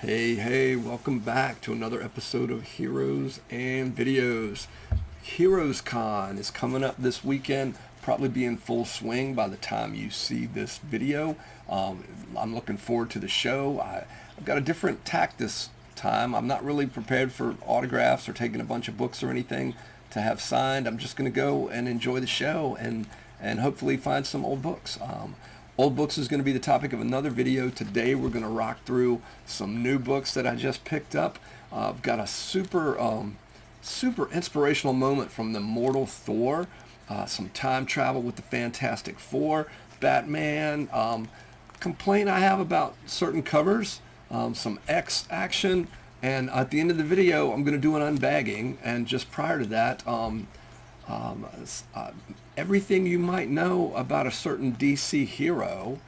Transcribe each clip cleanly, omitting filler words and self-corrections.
Hey, welcome back to another episode of Heroes and Videos. Heroes Con is coming up this weekend, probably be in full swing by the time you see this video. I'm looking forward to the show. I've got a different tack this time. I'm not really prepared for autographs or taking a bunch of books or anything to have signed. I'm just going to go and enjoy the show and hopefully find some old books. Old books is going to be the topic of another video. Today we're going to rock through some new books that I just picked up. I've got a super inspirational moment from the mortal Thor, some time travel with the Fantastic Four, Batman, complaint I have about certain covers, some X action, and at the end of the video I'm going to do an unbagging, and just prior to that, everything you might know about a certain DC hero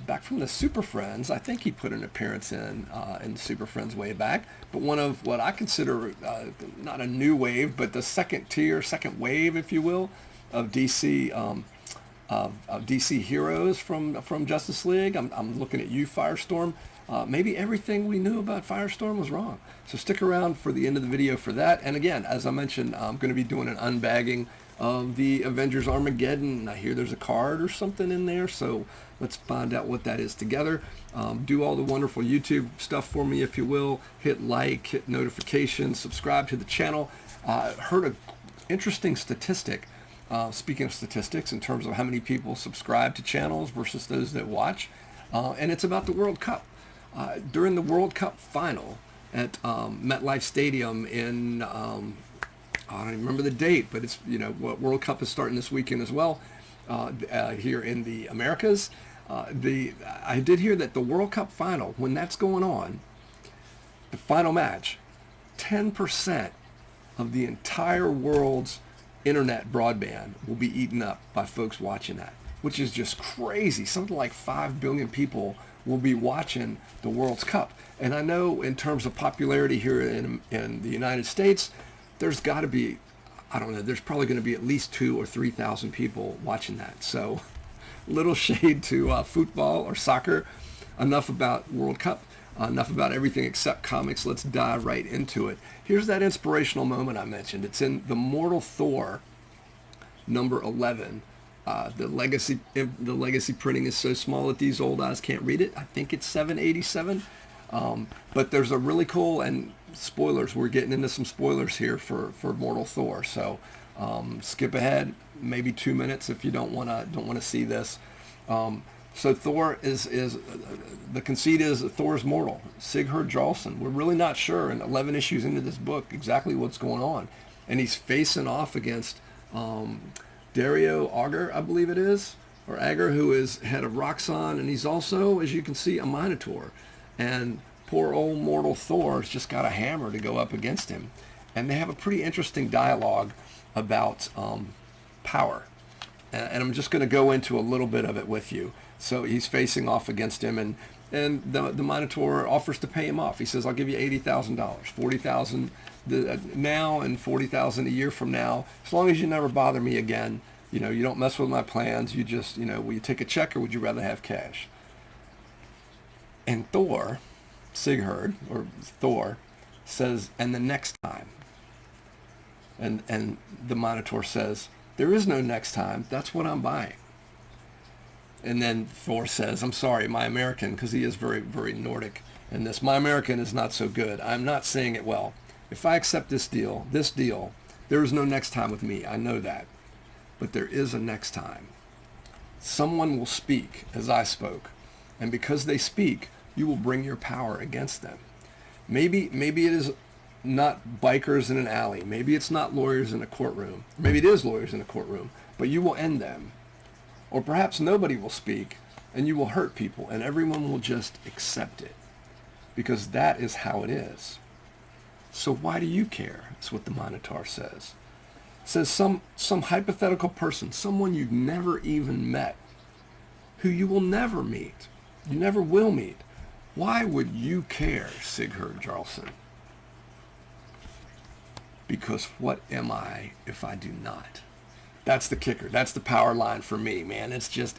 back from the Super Friends. I think he put an appearance in Super Friends way back, but one of what I consider not a new wave, but the second wave, if you will, of DC DC heroes from Justice League. I'm looking at you, Firestorm. Maybe everything we knew about Firestorm was wrong. So stick around for the end of the video for that. And again, as I mentioned, I'm going to be doing an unbagging of the Avengers Armageddon. I hear there's a card or something in there, so let's find out what that is together. Do all the wonderful YouTube stuff for me, if you will. Hit like, hit notifications, subscribe to the channel. Heard an interesting statistic. Speaking of statistics, in terms of how many people subscribe to channels versus those that watch, and it's about the World Cup. During the World Cup final at MetLife Stadium in, I don't even remember the date, but it's, World Cup is starting this weekend as well, here in the Americas. I did hear that the World Cup final, when that's going on, the final match, 10% of the entire world's internet broadband will be eaten up by folks watching that, which is just crazy. Something like 5 billion people will be watching the World Cup. And I know in terms of popularity here in the United States, there's got to be, I don't know, there's probably going to be at least 2,000 or 3,000 people watching that. So little shade to football or soccer. Enough about World Cup. Enough about everything except comics. Let's dive right into it. Here's that inspirational moment I mentioned. It's in The Mortal Thor, number 11. The legacy printing is so small that these old eyes can't read it. I think it's 787. But there's a really cool, and spoilers, we're getting into some spoilers here for Mortal Thor. So skip ahead maybe 2 minutes if you don't want to see this. So Thor is the conceit is Thor's mortal. Sigurd Jarlson. We're really not sure in 11 issues into this book exactly what's going on, and he's facing off against Dario Agger, I believe it is, or Agger, who is head of Roxxon, and he's also, as you can see, a Minotaur. And poor old mortal Thor's just got a hammer to go up against him. And they have a pretty interesting dialogue about power. And I'm just going to go into a little bit of it with you. So he's facing off against him, and the Minotaur offers to pay him off. He says, I'll give you $80,000, $40,000 now and $40,000 a year from now, as long as you never bother me again. You don't mess with my plans. You just, will you take a check or would you rather have cash? And Sigurd says, and the next time. And the Minotaur says, there is no next time. That's what I'm buying. And then Thor says, I'm sorry, my American, because he is very, very Nordic in this. My American is not so good. I'm not saying it well. If I accept this deal, there is no next time with me. I know that. But there is a next time. Someone will speak as I spoke. And because they speak, you will bring your power against them. Maybe it is not bikers in an alley. Maybe it's not lawyers in a courtroom. Maybe it is lawyers in a courtroom. But you will end them. Or perhaps nobody will speak, and you will hurt people, and everyone will just accept it. Because that is how it is. So why do you care? That's what the Minotaur says. It says some hypothetical person, someone you've never even met, who you will never meet. You never will meet. Why would you care, Sigurd Jarlson? Because what am I if I do not? That's the kicker. That's the power line for me, man. It's just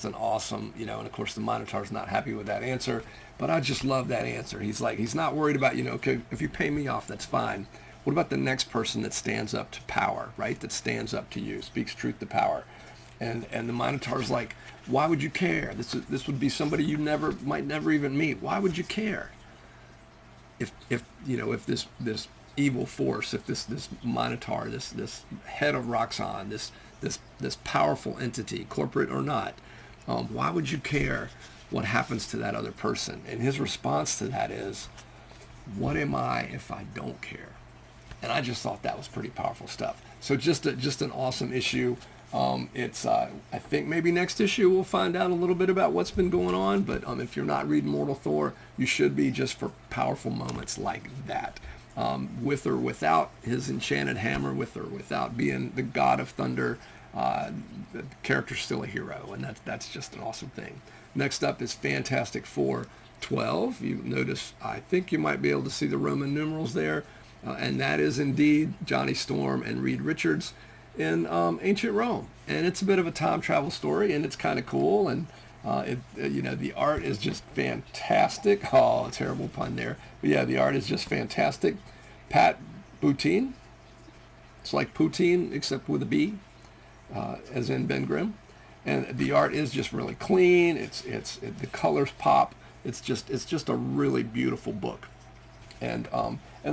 an awesome, and of course the Minotaur's not happy with that answer, but I just love that answer. He's like, he's not worried about, okay, if you pay me off, that's fine. What about the next person that stands up to power, right? That stands up to you, speaks truth to power. And the Minotaur's like, why would you care? This would be somebody you might never even meet. Why would you care? If this evil force, if this Minotaur, this head of Roxxon, this powerful entity, corporate or not, why would you care what happens to that other person? And his response to that is, what am I if I don't care? And I just thought that was pretty powerful stuff. So just an awesome issue. I think maybe next issue we'll find out a little bit about what's been going on. But if you're not reading Mortal Thor, you should be, just for powerful moments like that. With or without his enchanted hammer, with or without being the god of thunder, the character's still a hero, and that's just an awesome thing. Next up is Fantastic Four 12. You notice, I think you might be able to see the Roman numerals there. And that is indeed Johnny Storm and Reed Richards in ancient Rome. And it's a bit of a time travel story, and it's kind of cool. And the art is just fantastic. Oh, terrible pun there. But yeah, the art is just fantastic. Pat Boutin. It's like poutine except with a B, as in Ben Grimm. And the art is just really clean. The colors pop. It's just a really beautiful book. And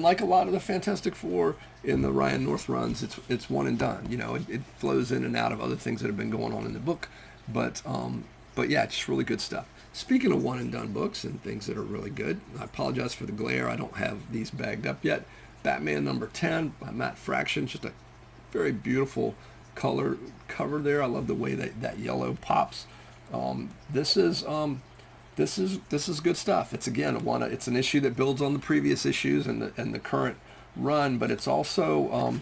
like a lot of the Fantastic Four in the Ryan North runs, it's one and done. It flows in and out of other things that have been going on in the book, but yeah, just really good stuff. Speaking of one and done books and things that are really good, I apologize for the glare. I don't have these bagged up yet. Batman number 10 by Matt Fraction, just a very beautiful color cover there. I love the way that yellow pops. This is good stuff. It's it's an issue that builds on the previous issues and the current run, but it's also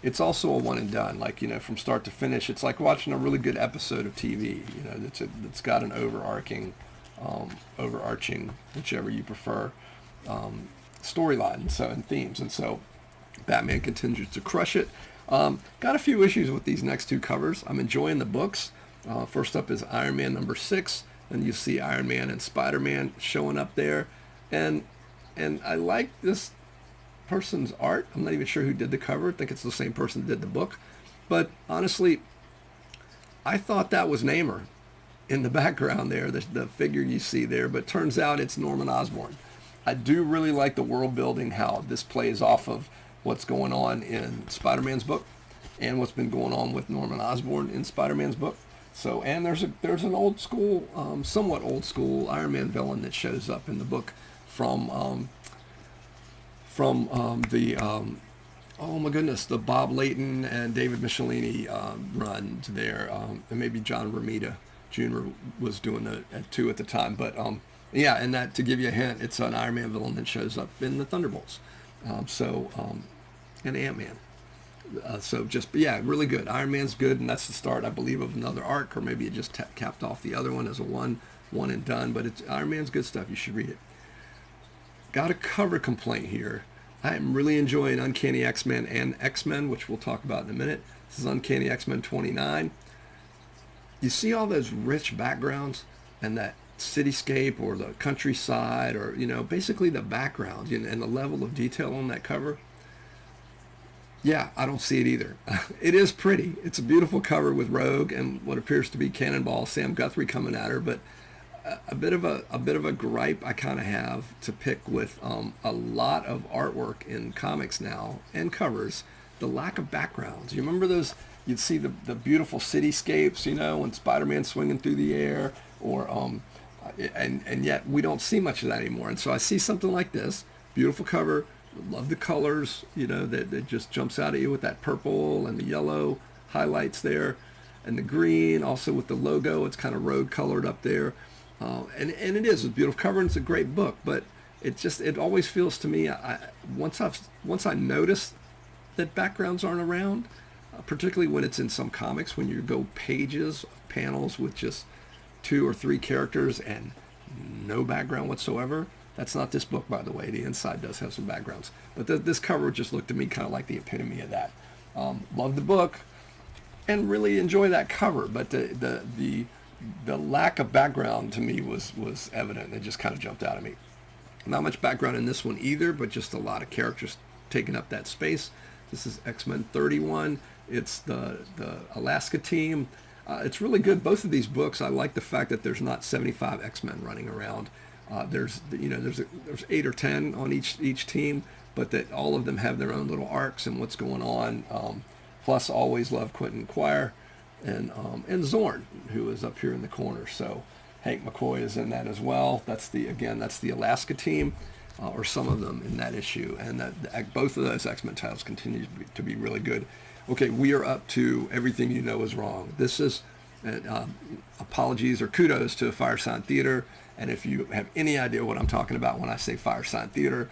a one and done. Like, from start to finish, it's like watching a really good episode of TV. That's got an overarching, whichever you prefer, storyline and themes. And so, Batman continues to crush it. Got a few issues with these next two covers. I'm enjoying the books. First up is Iron Man number 6. And you see Iron Man and Spider-Man showing up there. And I like this person's art. I'm not even sure who did the cover. I think it's the same person that did the book. But honestly, I thought that was Namor in the background there, the figure you see there. But turns out it's Norman Osborn. I do really like the world building, how this plays off of what's going on in Spider-Man's book and what's been going on with Norman Osborn in Spider-Man's book. So, and there's an old school, somewhat old school Iron Man villain that shows up in the book from oh my goodness, the Bob Layton and David Michelini runs there, and maybe John Romita Jr. was doing it too at the time. But yeah, and that, to give you a hint, it's an Iron Man villain that shows up in the Thunderbolts. And Ant-Man. Yeah, really good. Iron Man's good, and that's the start, I believe, of another arc, or maybe it just capped off the other one as a one and done. But Iron Man's good stuff. You should read it. Got a cover complaint here. I am really enjoying Uncanny X-Men and X-Men, which we'll talk about in a minute. This is Uncanny X-Men 29. You see all those rich backgrounds and that cityscape or the countryside, or basically the background and the level of detail on that cover. Yeah, I don't see it either. It is pretty. It's a beautiful cover with Rogue and what appears to be Cannonball Sam Guthrie coming at her, but a bit of a gripe I kind of have to pick with a lot of artwork in comics now and covers, the lack of backgrounds. You remember those? You'd see the beautiful cityscapes, when Spider-Man's swinging through the air, or and yet we don't see much of that anymore. And so I see something like this, beautiful cover. Love the colors, that just jumps out at you with that purple and the yellow highlights there, and the green also with the logo. It's kind of road colored up there, and it is a beautiful cover, and it's a great book. But it always feels to me, once I notice that backgrounds aren't around, particularly when it's in some comics, when you go pages of panels with just 2 or 3 characters and no background whatsoever. That's not this book, by the way. The inside does have some backgrounds. But this cover just looked to me kind of like the epitome of that. Love the book. and really enjoy that cover. But the lack of background to me was evident. It just kind of jumped out at me. Not much background in this one either, but just a lot of characters taking up that space. This is X-Men 31. It's the Alaska team. It's really good. Both of these books, I like the fact that there's not 75 X-Men running around. There's 8 or 10 on each team, but that all of them have their own little arcs and what's going on. Plus, always love Quentin Quire and Zorn, who is up here in the corner. So Hank McCoy is in that as well. That's the Alaska team, or some of them in that issue, and both of those X-Men titles continue to be really good. Okay, we are up to Everything You Know Is Wrong. This is apologies or kudos to Firesign Theater, and if you have any idea what I'm talking about when I say Firesign Theater,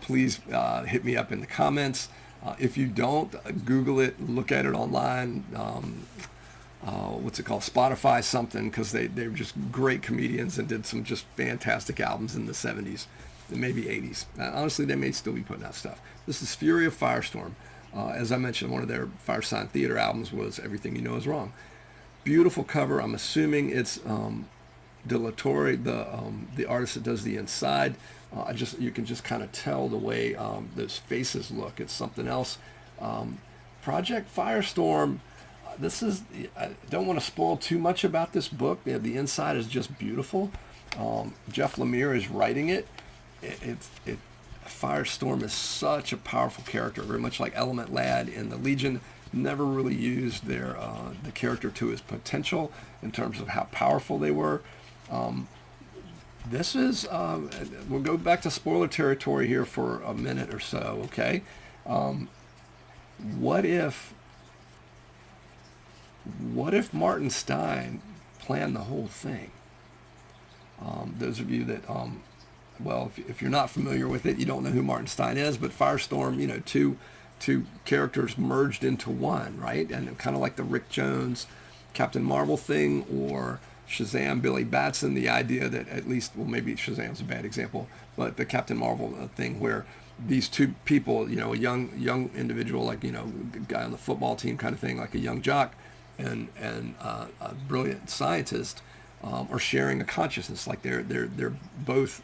please hit me up in the comments. If you don't, Google it, look at it online. What's it called? Spotify something, because they're just great comedians and did some just fantastic albums in the 70s and maybe 80s. Honestly, they may still be putting out stuff. This is Fury of Firestorm. As I mentioned, one of their Firesign Theater albums was Everything You Know Is Wrong. Beautiful cover. I'm assuming it's De La Torre, the artist that does the inside. You can just kind of tell the way those faces look. It's something else. Project Firestorm. I don't want to spoil too much about this book. The inside is just beautiful. Jeff Lemire is writing it. Firestorm is such a powerful character, very much like Element Lad in the Legion. Never really used the character to his potential in terms of how powerful they were. This is, we'll go back to spoiler territory here for a minute or so, okay? What if Martin Stein planned the whole thing? Those of you that, if you're not familiar with it, you don't know who Martin Stein is, but Firestorm, two characters merged into one, right? And kind of like the Rick Jones Captain Marvel thing, or Shazam Billy Batson, the idea that at least, well, maybe Shazam's a bad example, but the Captain Marvel thing where these two people, a young individual, like, a guy on the football team kind of thing, like a young jock, and a brilliant scientist, are sharing a consciousness. Like they're both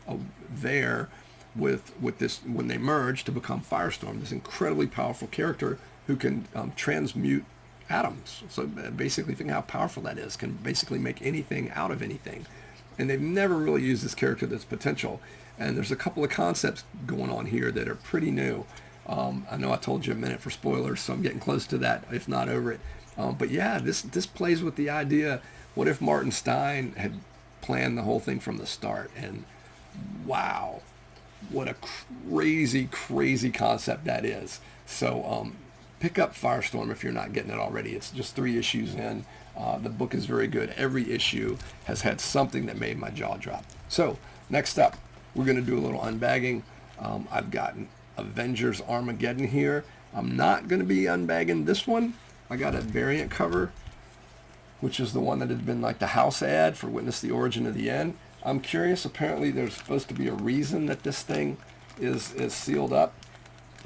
there with this when they merge to become Firestorm, this incredibly powerful character who can transmute atoms. So basically, think how powerful that is. Can basically make anything out of anything. And they've never really used this character to its potential. And there's a couple of concepts going on here that are pretty new. I know I told you a minute for spoilers, so I'm getting close to that, if not over it. But yeah, this plays with the idea, what if Martin Stein had planned the whole thing from the start? And wow, what a crazy, crazy concept that is. So pick up Firestorm if you're not getting it already. It's just 3 issues in. The book is very good. Every issue has had something that made my jaw drop. So next up, we're going to do a little unbagging. I've gotten Avengers Armageddon here. I'm not going to be unbagging this one. I got a variant cover, which is the one that had been like the house ad for Witness the Origin of the End. I'm curious. Apparently there's supposed to be a reason that this thing is sealed up,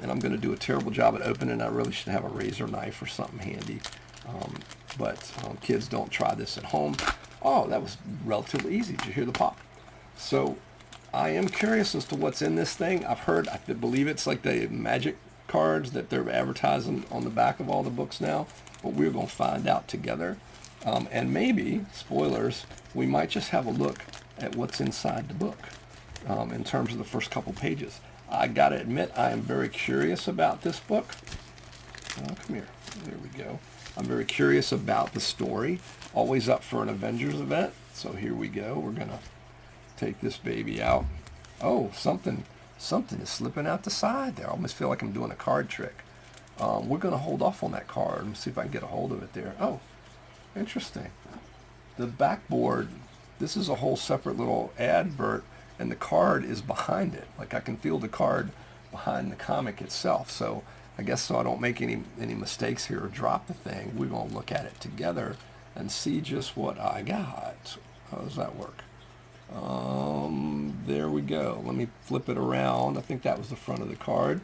and I'm going to do a terrible job at opening. I really should have a razor knife or something handy. But kids, don't try this at home. Oh, that was relatively easy. Did you hear the pop? So I am curious as to what's in this thing. I believe it's like the magic cards that they're advertising on the back of all the books now, but we're going to find out together. And maybe, spoilers, we might just have a look at what's inside the book in terms of the first couple pages. I got to admit, I am very curious about this book. Oh, come here. There we go. I'm very curious about the story. Always up for an Avengers event. So here we go. We're going to take this baby out. Oh, something is slipping out the side there. I almost feel like I'm doing a card trick. We're going to hold off on that card and see if I can get a hold of it there. Oh, interesting. The backboard, this is a whole separate little advert, and the card is behind it. Like I can feel the card behind the comic itself. So I guess so I don't make any mistakes here or drop the thing, we're going to look at it together and see just what I got. How does that work? There we go. Let me flip it around. I think that was the front of the card.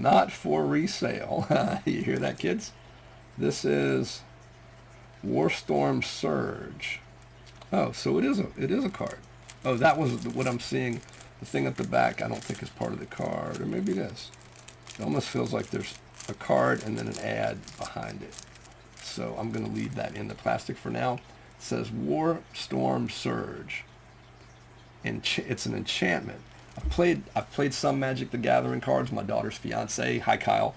not for resale. You hear that, kids? This is FIRESTORM Surge. Oh, so it is a card. Oh, that was what I'm seeing. The thing at the back I don't think is part of the card, or maybe it is. It almost feels like there's a card and then an ad behind it. So I'm going to leave that in the plastic for now. It says FIRESTORM Surge. It's an enchantment. I've played some Magic the Gathering cards. My daughter's fiance, hi Kyle,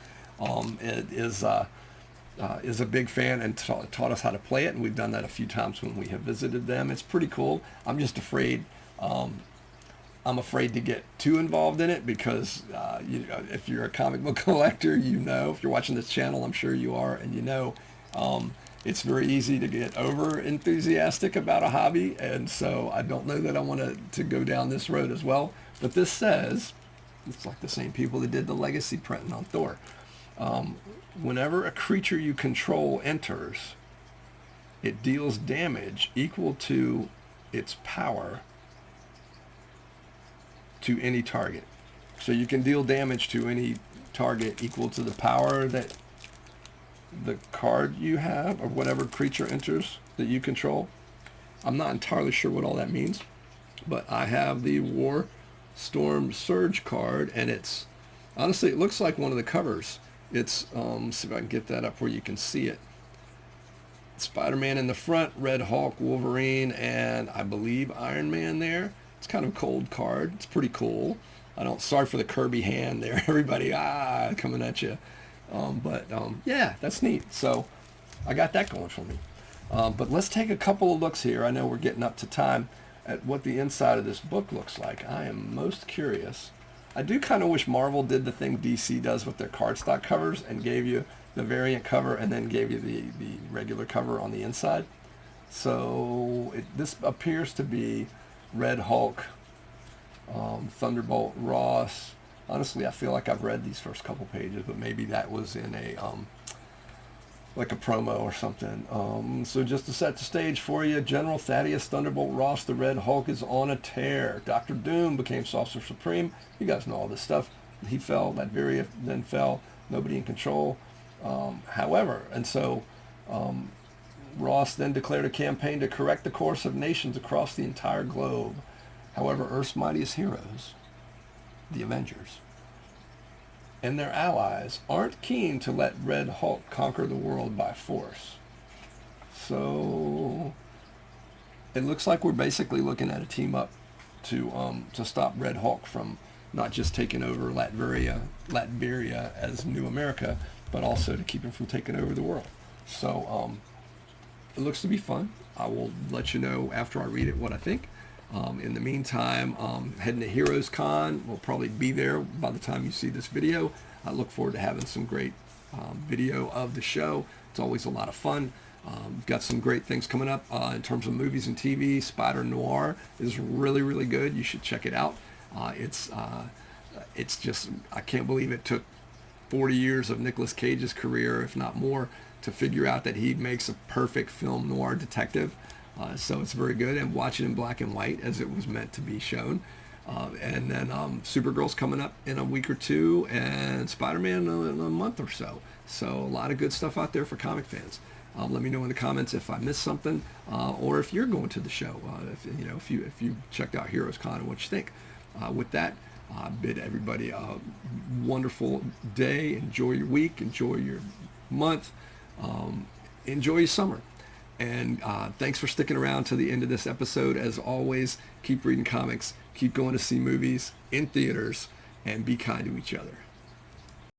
is a big fan and taught us how to play it, and we've done that a few times when we have visited them. It's pretty cool. I'm just afraid. I'm afraid to get too involved in it because if you're a comic book collector, if you're watching this channel, I'm sure you are, and it's very easy to get over enthusiastic about a hobby, and so I don't know that I want to go down this road as well. But this says, it's like the same people that did the legacy printing on Thor. Whenever a creature you control enters, it deals damage equal to its power to any target. So you can deal damage to any target equal to the power that the card you have or whatever creature enters that you control. I'm not entirely sure what all that means, but I have the FIRESTORM Surge card, and it's honestly, it looks like one of the covers. It's see if I can get that up where you can see it. Spider-Man in the front, Red Hulk, Wolverine, and I believe Iron Man there. It's kind of a cold card. It's pretty cool. Sorry for the Kirby hand there, everybody. Coming at you. Yeah, that's neat. So I got that going for me. But let's take a couple of looks here. I know we're getting up to time at what the inside of this book looks like. I am most curious. I do kind of wish Marvel did the thing DC does with their cardstock covers and gave you the variant cover and then gave you the regular cover on the inside. So this appears to be Red Hulk, Thunderbolt Ross. Honestly, I feel like I've read these first couple pages, but maybe that was in a like a promo or something. So just to set the stage for you, General Thaddeus Thunderbolt Ross, the Red Hulk, is on a tear. Dr. Doom became Sorcerer Supreme. You guys know all this stuff. He fell, Latveria then fell, nobody in control. Ross then declared a campaign to correct the course of nations across the entire globe. However, Earth's mightiest heroes, the Avengers, and their allies aren't keen to let Red Hulk conquer the world by force. So it looks like we're basically looking at a team up to stop Red Hulk from not just taking over Latveria as New America, but also to keep him from taking over the world. So it looks to be fun. I will let you know after I read it what I think. In the meantime, heading to Heroes Con. We'll probably be there by the time you see this video. I look forward to having some great video of the show. It's always a lot of fun. We've got some great things coming up in terms of movies and TV. Spider Noir is really, really good. You should check it out. It's just, I can't believe it took 40 years of Nicolas Cage's career, if not more, to figure out that he makes a perfect film noir detective. So it's very good, and watch it in black and white as it was meant to be shown. And then Supergirl's coming up in a week or two, and Spider-Man in a month or so. So a lot of good stuff out there for comic fans. Let me know in the comments if I missed something, or if you're going to the show. If you checked out Heroes Con and what you think. With that, I bid everybody a wonderful day. Enjoy your week. Enjoy your month. Enjoy your summer. And thanks for sticking around to the end of this episode. As always, keep reading comics, keep going to see movies in theaters, and be kind to each other.